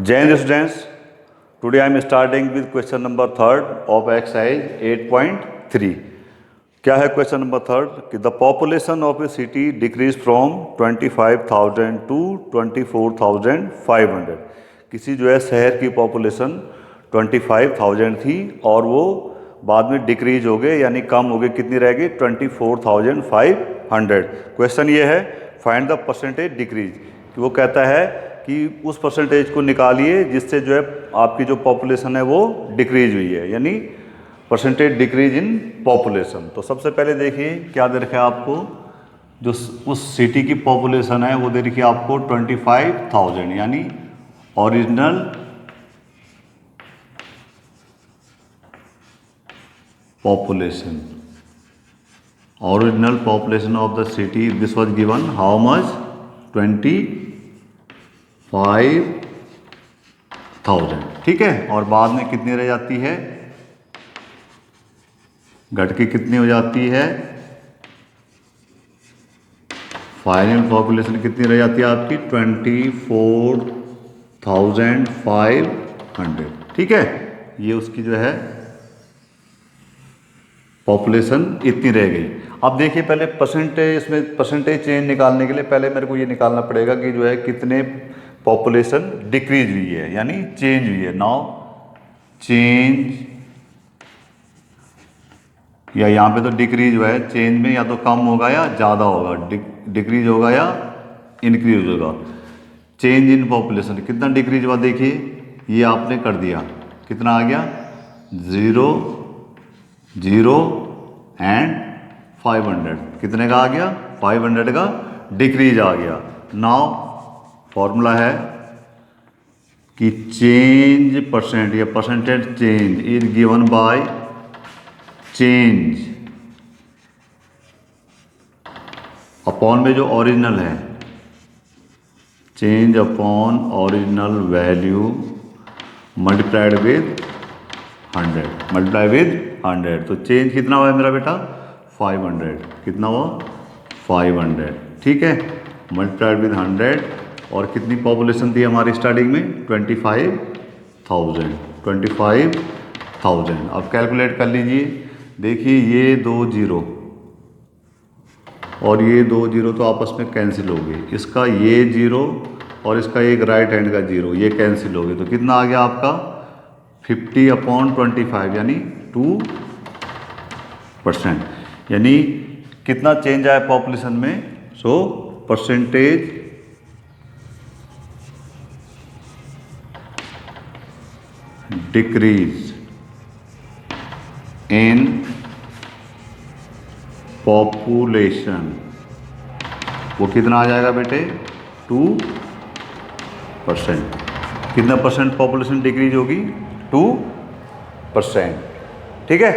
Jain students, today I am starting with question number third of exercise 8.3. क्या है question number third कि the population of a city decrease from 25,000 to 24,500. किसी जो है शहर की पॉपुलेशन 25,000 थी और वो बाद में डिक्रीज हो गए यानी कम हो गए, कितनी रह गई 24,500. क्वेश्चन ये है फाइंड द परसेंटेज डिक्रीज, कि वो कहता है कि उस परसेंटेज को निकालिए जिससे जो है आपकी जो पॉपुलेशन है वो डिक्रीज हुई है, यानी परसेंटेज डिक्रीज इन पॉपुलेशन. तो सबसे पहले देखिए क्या दे रखा है आपको, जो उस सिटी की पॉपुलेशन है वो दे रखी है आपको 25,000 यानी original population. Original population of the city this was given how much 25,000. ठीक है, और बाद में कितनी रह जाती है, घट के कितनी हो जाती है, फाइनल पॉपुलेशन कितनी रह जाती है आपकी 24,500. ठीक है, ये उसकी जो है पॉपुलेशन इतनी रह गई. अब देखिए पहले परसेंटेज, इसमें परसेंटेज चेंज निकालने के लिए पहले मेरे को ये निकालना पड़ेगा कि जो है कितने पॉपुलेशन डिक्रीज हुई है यानी चेंज हुई है. नाउ चेंज, या यहाँ पे तो डिक्रीज हुआ है, चेंज में या तो कम होगा या ज़्यादा होगा, डिक्रीज होगा या इंक्रीज होगा. चेंज इन पॉपुलेशन कितना डिक्रीज हुआ देखिए, ये आपने कर दिया, कितना आ गया 0, 0 एंड 500. कितने का आ गया 500 का डिक्रीज आ गया. नाउ फॉर्मूला है कि चेंज परसेंट या percentage change is given by change upon में जो ओरिजिनल है, change upon original value multiplied with 100, multiply with 100. तो चेंज कितना हुआ है मेरा बेटा 500. कितना हुआ 500. ठीक है, मल्टीप्लाइड विद 100. और कितनी पॉपुलेशन थी हमारी स्टार्टिंग में 25,000. अब कैलकुलेट कर लीजिए. देखिए ये 2 0 और ये 2 0 तो आपस में कैंसिल हो गए, इसका ये 0 और इसका एक राइट हैंड का 0 ये कैंसिल हो गए. तो कितना आ गया आपका 50/25 यानी 2%. यानी कितना चेंज आया पॉपुलेशन में. So percentage decrease in population, वो कितना आ जाएगा बेटे 2%. कितना परसेंट पॉपुलेशन डिक्रीज होगी 2%. ठीक है,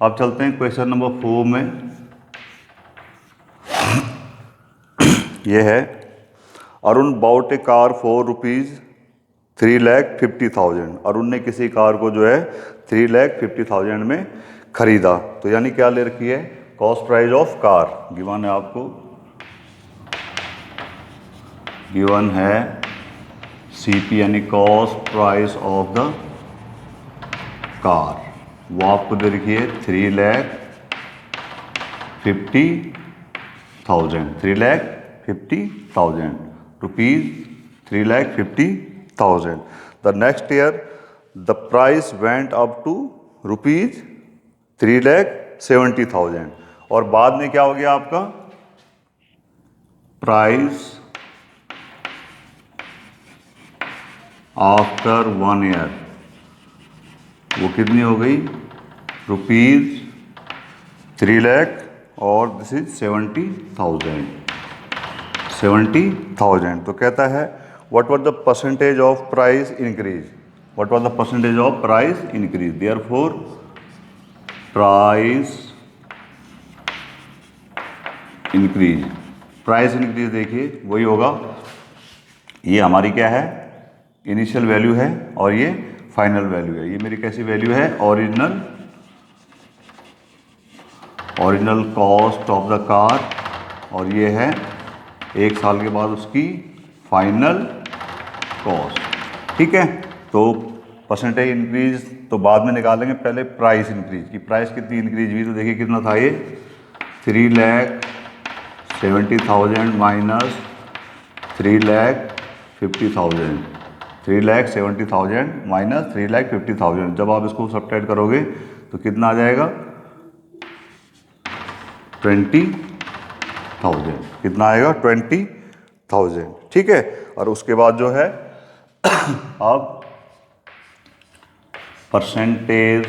अब चलते हैं क्वेश्चन नंबर 4 में. यह है Arun bought a car for ₹3,50,000. Arun ने किसी कार को जो है 3,50,000 में खरीदा. तो यानी क्या ले रखी है, cost price of car given है आपको, गिवन है सीपी यानी cost price of the car. वो आपको दे रखी है 3,50,000, 3,50,000 rupees, 3,50,000. The next year the price went up to ₹3,70,000. और बाद में क्या हो गया आपका प्राइस आफ्टर 1 ईयर, वो कितनी हो गई ₹3,00,000 और दिस इज 70,000. तो कहता है what was the percentage of price increase, what was the percentage of price increase. Therefore price increase, price increase देखिए वही होगा, ये हमारी क्या है इनिशियल वैल्यू है और ये फाइनल वैल्यू है. ये मेरी कैसी वैल्यू है original cost of the car, और ये है 1 साल के बाद उसकी फाइनल कॉस्ट। ठीक है, तो परसेंटेज इंक्रीज तो बाद में निकालेंगे, पहले प्राइस इंक्रीज की। प्राइस कितनी इंक्रीज हुई तो देखिए कितना था ये 3,70,000 माइनस 3,50,000, 3,70,000 माइनस 3,50,000। जब आप इसको सब्ट्रैक्ट करोगे तो कितना आ जाएगा 20,000। कितना आएगा 20,000। ठीक है, और उसके बाद जो है अब percentage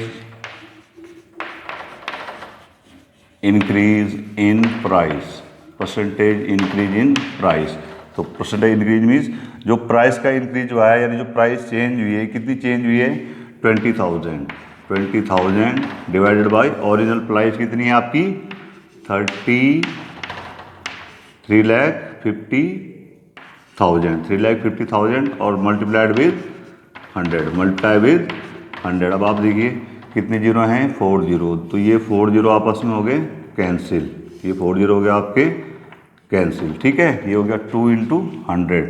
increase in price, percentage increase in price. तो परसेंटेज इंक्रीज मीन्स जो प्राइस का इंक्रीज हुआ है, यानी जो प्राइस चेंज हुई है, कितनी चेंज हुई है 20,000। 20,000 डिवाइडेड बाय ओरिजिनल प्राइस कितनी है आपकी 3,50,000, 3,50,000 और मल्टीप्लाइड विद 100, मल्टीप्लाई विद 100। अब आप देखिए कितने जीरो हैं 4 जीरो, तो ये 4 जीरो आपस में हो गए कैंसिल, ये 4 जीरो हो गया आपके कैंसिल। ठीक है, ये हो गया 2 इंटू 100,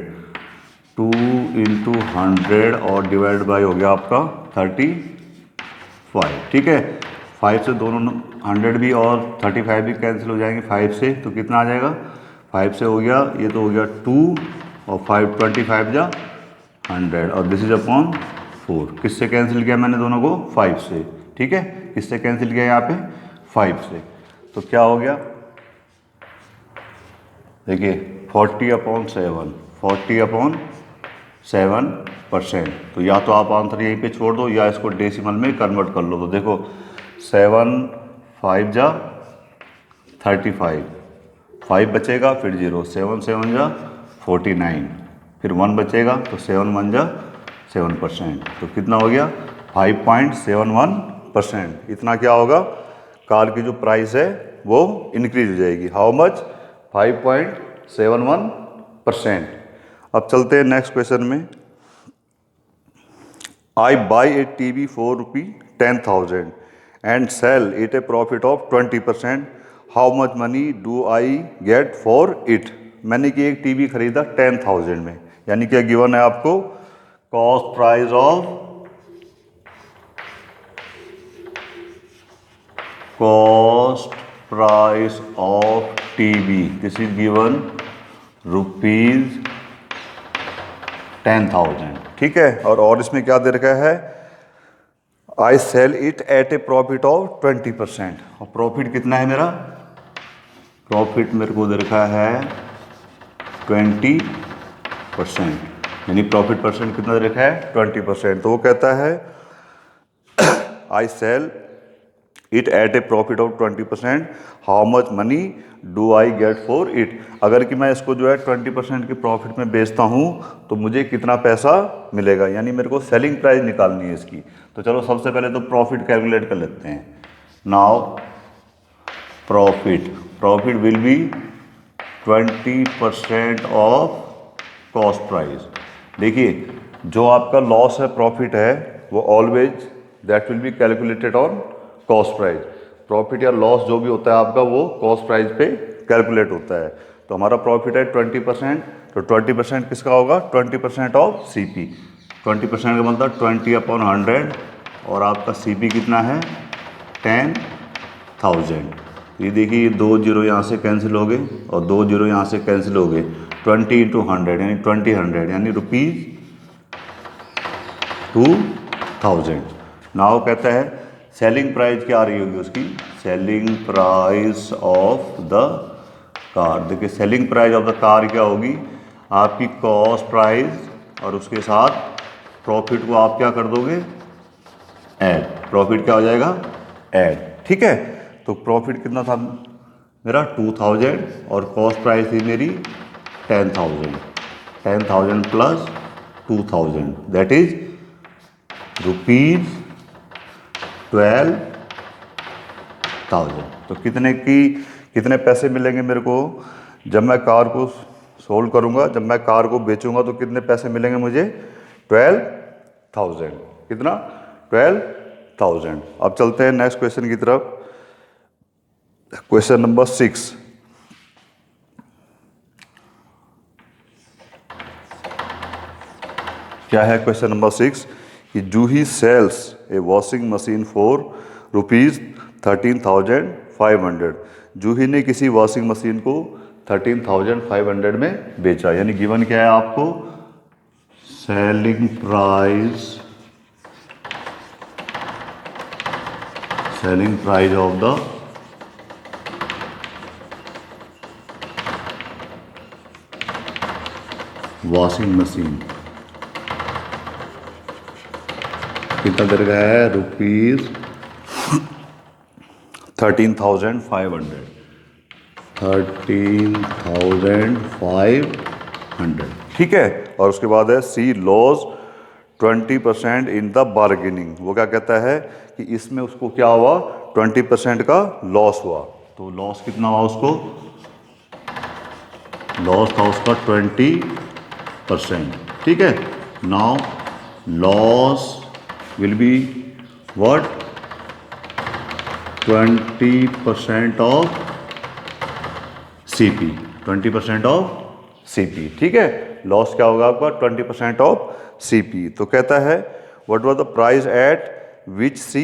2 इंटू 100 और डिवाइड बाई हो गया आपका 35। ठीक है, 5 से दोनों 100 भी और 35 भी कैंसिल हो जाएंगे 5 से, तो कितना आ जाएगा 5 से हो गया, ये तो हो गया 2 और 5 25 जा 100 और दिस इज अपॉन 4। किससे कैंसिल किया मैंने दोनों को 5 से। ठीक है, किससे कैंसिल किया यहाँ पे 5 से, तो क्या हो गया देखिए 40/7, 40/7%। तो या तो आप आंसर यहीं पे छोड़ दो या इसको डेसिमल में कन्वर्ट कर लो। तो देखो 7 5 जा 35, 5 बचेगा फिर 0, 7 7 जा 49, फिर 1 बचेगा तो 7 1 जा 7%। तो कितना हो गया 5.71%। इतना क्या होगा कार की जो प्राइस है वो इंक्रीज हो जाएगी। How much 5.71%। अब चलते हैं नेक्स्ट क्वेश्चन में। I buy a TV for ₹10,000 and sell it a profit of 20%। How much money do I get for it. मैंने कि एक टीवी खरीदा 10,000 में, यानी क्या गिवन है आपको cost price of TV, this is given ₹10,000। ठीक है, और इसमें क्या दे रखा है I sell it at a profit of 20%। और प्रॉफिट कितना है मेरा, प्रॉफिट मेरे को दे रखा है 20%, यानी प्रॉफिट परसेंट कितना दे रखा है 20%। तो वो कहता है I sell it at a profit of 20%, how much money do I get for it. अगर कि मैं इसको जो है 20% के प्रॉफिट में बेचता हूँ तो मुझे कितना पैसा मिलेगा, यानी मेरे को सेलिंग प्राइस निकालनी है इसकी। तो चलो सबसे पहले तो प्रॉफिट कैलकुलेट कर लेते हैं। Now profit will be 20% of cost price. देखिए जो आपका लॉस है प्रॉफिट है वो always that will be calculated on cost price. Profit या लॉस जो भी होता है आपका वो कॉस्ट प्राइस पे कैलकुलेट होता है। तो हमारा प्रॉफिट है 20%, तो 20% किसका होगा 20% ऑफ सीपी। 20% का मतलब 20/100 और आपका सीपी कितना है 10,000। ये देखिए ये 2 जीरो यहाँ से कैंसिल हो गए और 2 जीरो यहाँ से कैंसिल हो गए। 20 इंटू 100 यानी 20 यानी ₹2,000। नाउ कहता है सेलिंग प्राइस क्या आ रही होगी उसकी, selling price of the car. देखिए selling price of the car क्या होगी आपकी कॉस्ट प्राइस और उसके साथ प्रॉफिट को आप क्या कर दोगे ऐड। प्रॉफिट क्या हो जाएगा ऐड। ठीक है, तो प्रॉफिट कितना था मेरा 2,000 और कॉस्ट प्राइस थी मेरी 10,000। 10,000 प्लस 2,000 दैट इज ₹12,000। तो कितने पैसे मिलेंगे मेरे को जब मैं कार को सोल्ड करूंगा, जब मैं कार को बेचूंगा तो कितने पैसे मिलेंगे मुझे 12,000। कितना 12,000। अब चलते हैं नेक्स्ट क्वेश्चन की तरफ। Question number 6। क्या है क्वेश्चन नंबर 6 कि Juhi sells a washing machine for ₹13,500। Juhi ने किसी वॉशिंग मशीन को 13,500 में बेचा, यानी गिवन क्या है आपको, selling price of the washing machine कितना दर का है, ₹13,500। 13,500, ठीक है। और उसके बाद है सी लॉस 20% इन द बार्गेनिंग। वो क्या कहता है कि इसमें उसको क्या हुआ, 20% का लॉस हुआ। तो लॉस कितना हुआ उसको, लॉस था उसका 20%, ठीक है। Now loss will be what, 20% of CP, 20% of CP, ठीक है। लॉस क्या होगा आपका, 20% ऑफ CP। तो कहता है what was the price at which she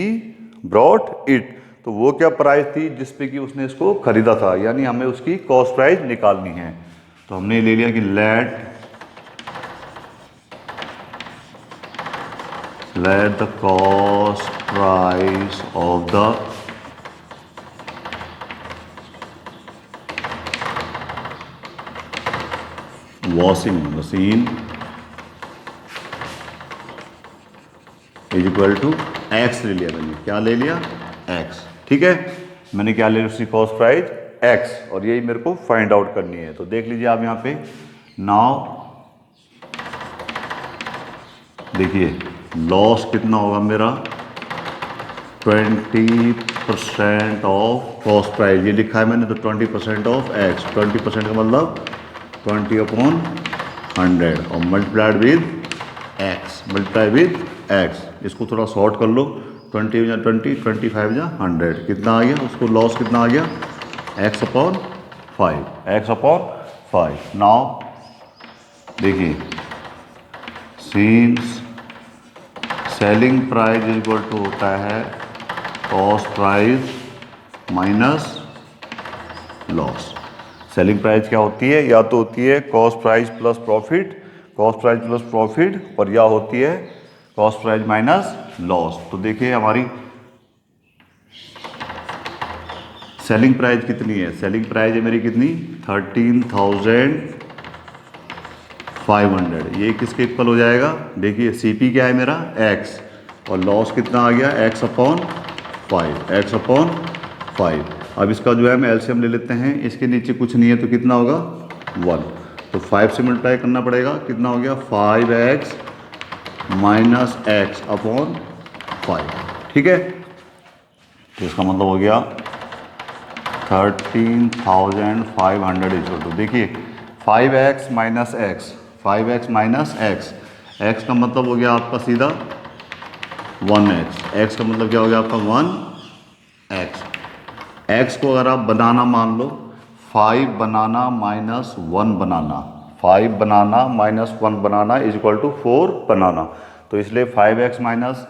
bought it. तो वो क्या प्राइस थी जिस पे कि उसने इसको खरीदा था, यानी हमें उसकी कॉस्ट प्राइस निकालनी है। तो हमने ले लिया कि let the cost price of the washing machine is equal to x ले लिया मैंने, क्या ले लिया, एक्स, ठीक है। मैंने क्या ले लिया, उसकी कॉस्ट प्राइस एक्स, और यही मेरे को फाइंड आउट करनी है। तो देख लीजिए आप यहाँ पे, नाउ देखिए लॉस कितना होगा मेरा, 20% ऑफ कॉस्ट प्राइस, ये लिखा है मैंने, तो 20% ऑफ एक्स, 20% का मतलब 20/100 और मल्टीप्लाइड विद एक्स। इसको थोड़ा शॉर्ट कर लो, 20 या 20, 25 या 100, कितना आ गया उसको, लॉस कितना आ गया, x/5। नाउ देखिए, since selling price is equal to होता है cost price minus loss. Selling price क्या होती है, या तो होती है कॉस्ट प्राइस प्लस प्रॉफिट, और या होती है कॉस्ट प्राइस माइनस लॉस। तो देखिए हमारी सेलिंग प्राइस कितनी है, सेलिंग प्राइस है मेरी कितनी, 13,500। ये किसके इक्वल हो जाएगा, देखिए CP क्या है मेरा, x, और लॉस कितना आ गया, x/5। अब इसका जो है हम एलसीएम ले लेते हैं, इसके नीचे कुछ नहीं है तो कितना होगा, 1। तो 5 से मल्टीप्लाई करना पड़ेगा, कितना हो गया, 5x माइनस x/5, ठीक है। तो इसका मतलब हो गया 13,500 इक्वल टू, देखिए 5x माइनस x, x का मतलब हो गया आपका सीधा 1x, x का मतलब क्या हो गया आपका 1x। x को अगर आप बनाना मान लो, 5 banana minus 1 banana, 5 banana minus 1 banana is equal to 4 banana. तो इसलिए 5x माइनस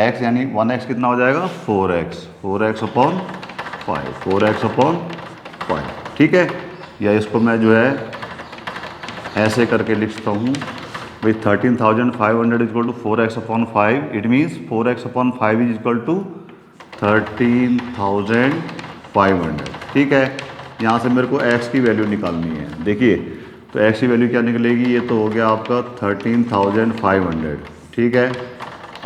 x यानी 1x कितना हो जाएगा, 4x/5, ठीक है। या इसको मैं जो है ऐसे करके लिखता हूँ भाई, 13,500 is equal to 4x/5, it means 4x/5 is equal to 13,500, ठीक है। यहाँ से मेरे को x की वैल्यू निकालनी है, देखिए तो x की वैल्यू क्या निकलेगी, ये तो हो गया आपका 13,500, ठीक है।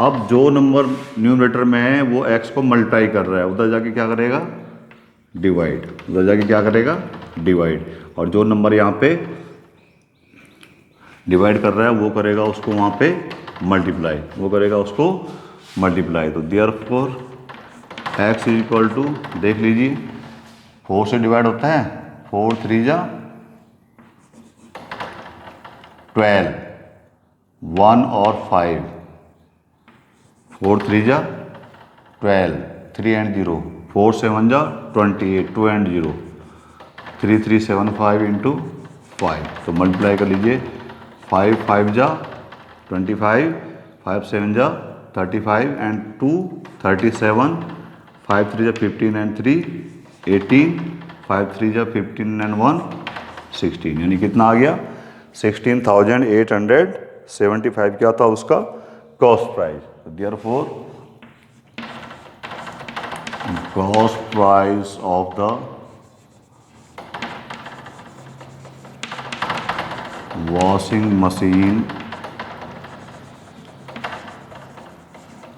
अब जो नंबर न्यूमरेटर में है वो x को मल्टीप्लाई कर रहा है, उधर जाके क्या करेगा, डिवाइड, और जो नंबर यहाँ पे डिवाइड कर रहा है वो करेगा उसको वहाँ पे मल्टीप्लाई, तो therefore x is equal to, देख लीजिए 4 से डिवाइड होता है, 4 3 जा 12, 1 और 5, 4 3 जा 12, 3 and 0, 4 7 जा 28, 2 and 0, 3375 into 5। तो मल्टीप्लाई कर लीजिए, 5 5 जा 25, 5 7 जा 35 and 2 37, 5 3 जा 15 and 3 18, 5 3 जा 15 and 1 16, यानी कितना आ गया 16,875 क्या था उसका cost price. Therefore cost price of the washing machine,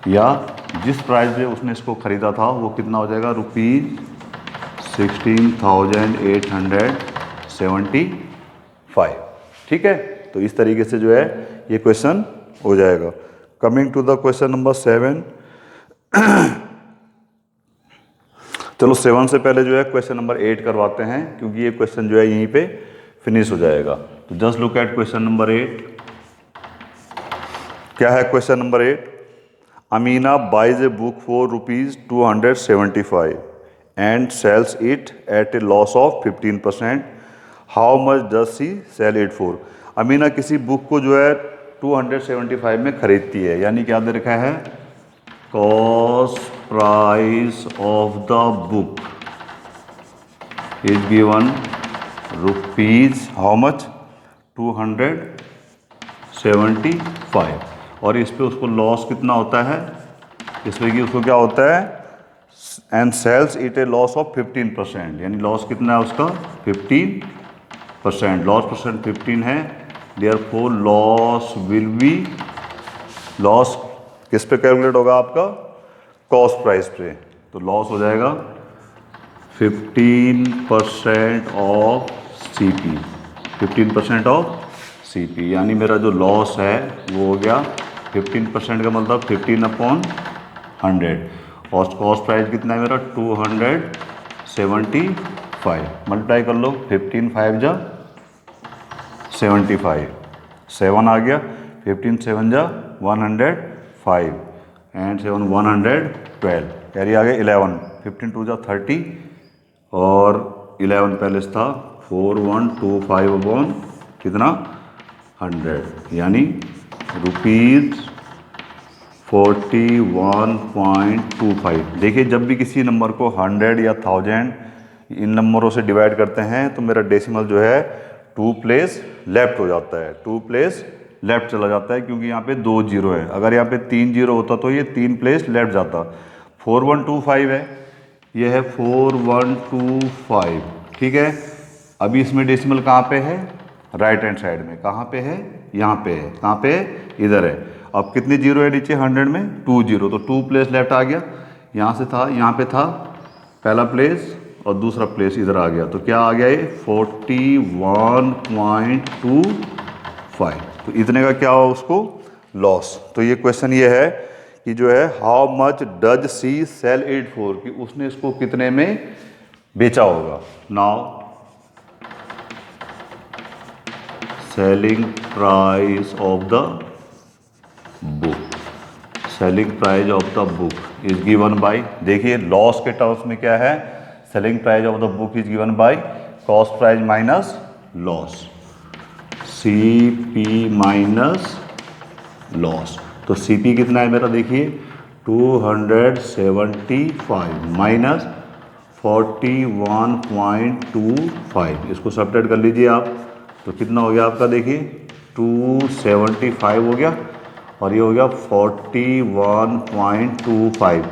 या जिस प्राइस पे उसने इसको ख़रीदा था वो कितना हो जाएगा ₹16,875। ठीक है, तो इस तरीके से जो है ये क्वेश्चन हो जाएगा। Coming to the question number 7। चलो 7 से पहले जो है क्वेश्चन नंबर 8 करवाते हैं, क्योंकि ये क्वेश्चन जो है यहीं पे फिनिश हो जाएगा। तो just look at question number 8। क्या है question number 8? Amina buys a book for ₹275 and sells it at a loss of 15%। How much does she sell it for? Amina किसी बुक को जो है 275 में खरीदती है, यानी क्या दे रखा है cost price of the book is given rupees how much 275, और इस पे उसको लॉस कितना होता है, इसमें कि उसको क्या होता है and sells it a loss of 15%, यानी लॉस कितना है उसका 15%। लॉस परसेंट 15 है, therefore loss will be, loss किस पे कैलकुलेट होगा आपका कॉस्ट प्राइस पे, तो लॉस हो जाएगा 15% ऑफ CP, 15% ऑफ CP, यानी मेरा जो लॉस है वो हो गया 15% का मतलब 15/100, और कॉस्ट प्राइस कितना है मेरा 275। मल्टीप्लाई कर लो, 15 5 जा 75, 7 आ गया, 15 7 जा 105 एंड 7 112, कैरी आ गया 11, 15 2 जा 30 और 11 पहले था 4125 कितना 100, यानी ₹41.25। देखिए जब भी किसी नंबर को 100 या 1000 इन नंबरों से डिवाइड करते हैं तो मेरा डेसिमल जो है 2 प्लेस लेफ्ट हो जाता है, 2 प्लेस लेफ्ट चला जाता है, क्योंकि यहाँ पे 2 जीरो है। अगर यहाँ पे 3 जीरो होता तो ये 3 प्लेस लेफ्ट जाता। 4125 है, ये है 4125। ठीक है, अभी इसमें डेसिमल कहाँ पे है राइट हैंड साइड में, कहाँ पे है यहाँ पे है, कहाँ पे है इधर है। अब कितने जीरो है नीचे 100 में 2 जीरो, तो 2 प्लेस लेफ्ट आ गया, यहाँ से था यहाँ पे था पहला प्लेस और दूसरा प्लेस इधर आ गया, तो क्या आ गया ये 41.25, तो इतने का क्या हुआ उसको लॉस। तो ये क्वेश्चन ये है कि जो है how much does she sell it for, कि उसने इसको कितने में बेचा होगा। Now selling price of the book, selling price of the book is given by, देखिए लॉस के टर्म्स में क्या है, selling price of the book is given by cost price minus loss, CP minus loss. तो CP कितना है मेरा, देखिए 275 माइनस 41.25, इसको सब्ट्रैक्ट कर लीजिए आप, तो कितना हो गया आपका, देखिए 275 हो गया और ये हो गया 41.25।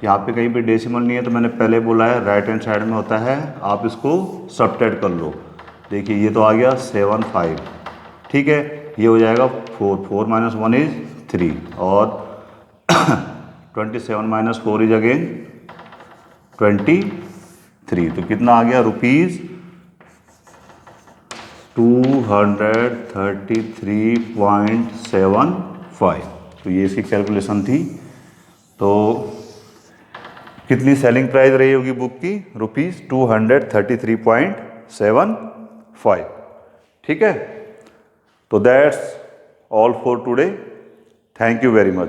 यहाँ पे कहीं पे डेसिमल नहीं है, तो मैंने पहले बोला है राइट हैंड साइड में होता है, आप इसको सब्ट्रैक्ट कर लो। देखिए ये तो आ गया 75, ठीक है, ये हो जाएगा 4 माइनस 1 इज 3 और 27 माइनस 4 इज अगेन 23, तो कितना आ गया ₹233.75। तो ये इसकी कैलकुलेशन थी। तो कितनी सेलिंग प्राइस रही होगी बुक की, ₹233.75। ठीक है, तो that's all for today, thank you very much.